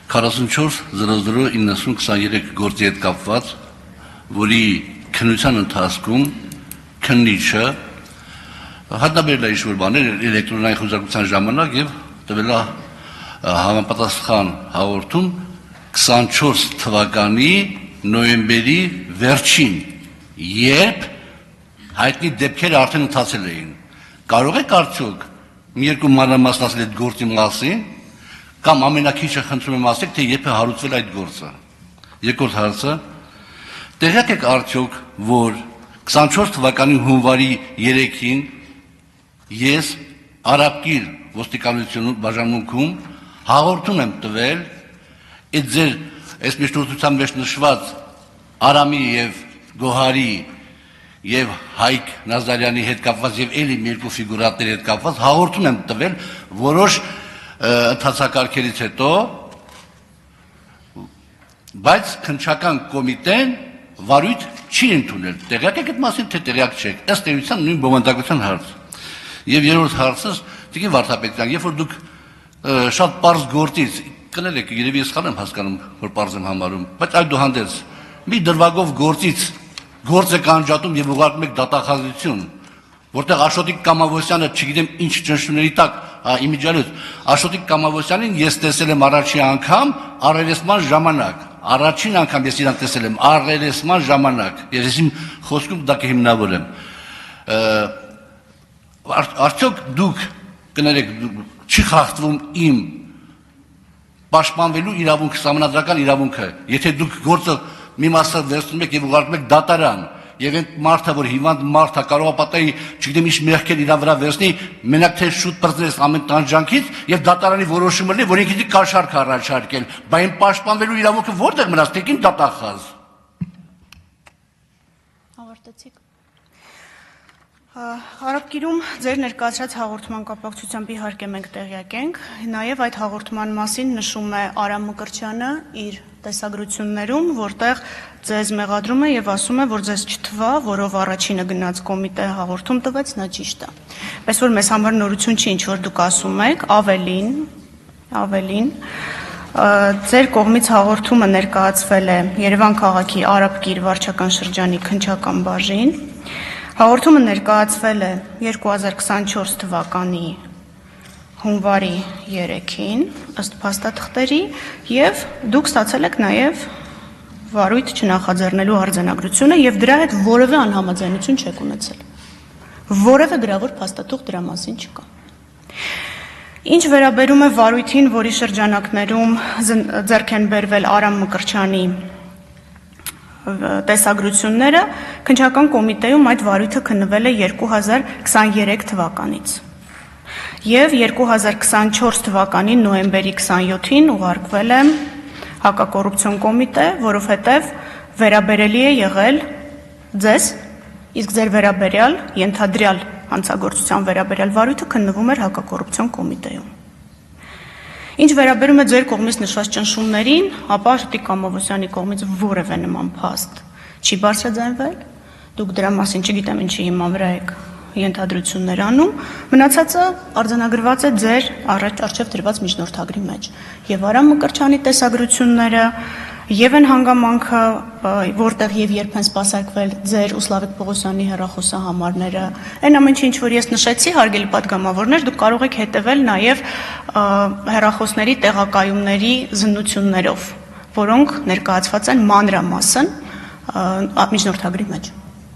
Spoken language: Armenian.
44-00-90-23 գործի հետ կապված, որի քննության ընթացքում քննիչը հայտնաբերել է ինչ-որ բաներ էլեկտրոնային խոզարկության ժամանակ եւ տվել է համապատասխան հաղորդում 24 թվականի նոյեմբերի վերջին, երբ հայտնի դեպքերը արդեն ընթացել էին։ Կարող եք արդյոք մի երկու մանրամասն այդ գործի մասին, կամ ամենակիչը խնդրում եմ ասեք, թե երբ է հարուցվել այդ գործը։ Երկրորդ հարցը, տեղյակ եք արդյոք, որ 24 թվականի հունվարի 3-ին ես Արաբկիր ոստիկանություն բաժանմունքում հաղորդում եմ տվել այդ ձեր այս միջնորդության մեջ նշված Արամի եւ Գոհարի եւ Հայկ Նազարյանի հետ կապված եւ էլի մի երկու ֆիգուրատների հետ կապված հաղորդում եմ տվել որոշ ընթացակարգերից հետո, բայց քննչական կոմիտեն վարույթ չի ընդունել։ Տեղյակ եք այդ մասին, թե տեղյակ չեք։ Ըստ էության նույն բովանդակության հարց։ Եվ երրորդ հարցը, Տիկին Վարդապետյան, երբ որ դուք շատ պարզ գործից, կներեք, երևի ես խալ եմ հասկանում, որ պարզ եմ համարում, բայց այդուհանդերձ մի դրվագով գործից գործ եք անջատում եւ ուղարկում եք դատախազություն, որտեղ Աշոտիկ Կամավոսյանը, չգիտեմ ինչ ճնշումների տակ, իմիջիալոց, Աշոտիկ Կամավոսյանին ես տեսել եմ առաջին անգամ առերեսման ժամանակ, առաջին անգամ ես իրան տեսել եմ առերեսման ժամանակ, եւ ես իմ խոսքում դա կհիմնավորեմ։ Արդյոք դուք կներեք, չի խախտվում իմ պաշտպանվելու իրավունքը, սահմանադրական իրավունքը, եթե դուք գործը մի մասը վերցնում եք եւ ուղարկում եք դատարան, եւ այն մարդը, որ հիվանդ մարդ է, կարող է պատահի, չգիտեմ ինչ մեղքեր իր վրա վերցնի, մենակ թե շուտ բռնես ամեն տանջանքից եւ դատարանի որոշումը լինի, որ ինքնին կաշառք առաջարկել, բայց այն պաշտպանվելու իրավունքը որտեղ մնաց, թե կին դատախազ։ Ավարտեցիք։ Արաբկիրում ձեր ներկայացրած հաղորդման կապակցությամբ իհարկե մենք տեղյակ ենք, նաև այդ հաղորդման մասին նշում է Արամ Մկրտչյանը իր տեսագրություններում, որտեղ ձեզ մեղադրում է եւ ասում է, որ ձեզ չթվա, որով առաջինը գնաց կոմիտե հաղորդում տվեց, նա ճիշտ է։ Պես որ մեզ համար նորություն չի, ինչ որ դուք ասում եք, ավելին ձեր կողմից հաղորդումը ներկայացվել է Երևան քաղաքի Արաբկիր վարչական շրջանի քննչական բաժին։ Հաղորդումը ներկայացվել է 2024 թվականի հունվարի 3-ին, ըստ փաստաթղթերի, եւ դուք ստացել եք նաեւ վարույթ չնախաձեռնելու արձանագրությունը եւ դրա հետ որևէ անհամաձայնություն չեք ունեցել։ Որևէ գրավոր փաստաթուղթ դրա մասին չկա։ Ինչ վերաբերում է վարույթին, որի շրջանակներում ձեռք են բերվել Արամ Մկրտչյանի տեսագրությունները, քննչական կոմիտեում այդ վարույթը քննվել է 2023 թվականից եւ 2024 թվականի նոյեմբերի 27-ին ուղարկվել է հակակոռուպցիոն կոմիտե, որովհետեւ վերաբերելի է եղել ձեզ, իսկ ձեր վերաբերյալ ենթադրյալ հանցագործության վերաբերյալ վարույթը քննվում էր հակակոռուպցիոն կոմիտեում։ Ինչ վերաբերում է ձեր կողմից նշված ճնշումներին, ապա Աշոտիկ Կամավոսյանի կողմից որևէ նման փաստ չի բարձրաձայնվել, դուք դրա մասին չգիտեմ ինչի հիման վրա եք ենթադրություններ անում, մնացածը արձանագրված է ձեր առջև դրված միջնորդագրի մեջ։ Եվ Արամ Մկրտչյանի տեսագրությունները, եւ այն հանգամանքը, որտեղ եւ երբ են սպասարկվել ձեր ու Սլավիկ Պողոսյանի հեռախոսահամարները, այն ամենը, ինչ որ ես նշեցի, հարգելի պատգամավորներ, դուք կարող եք հետևել նաեւ հեռախոսների տեղակայումների զննություններով, որոնք ներկայացված են մանրամասն միջնորդագրի մեջ։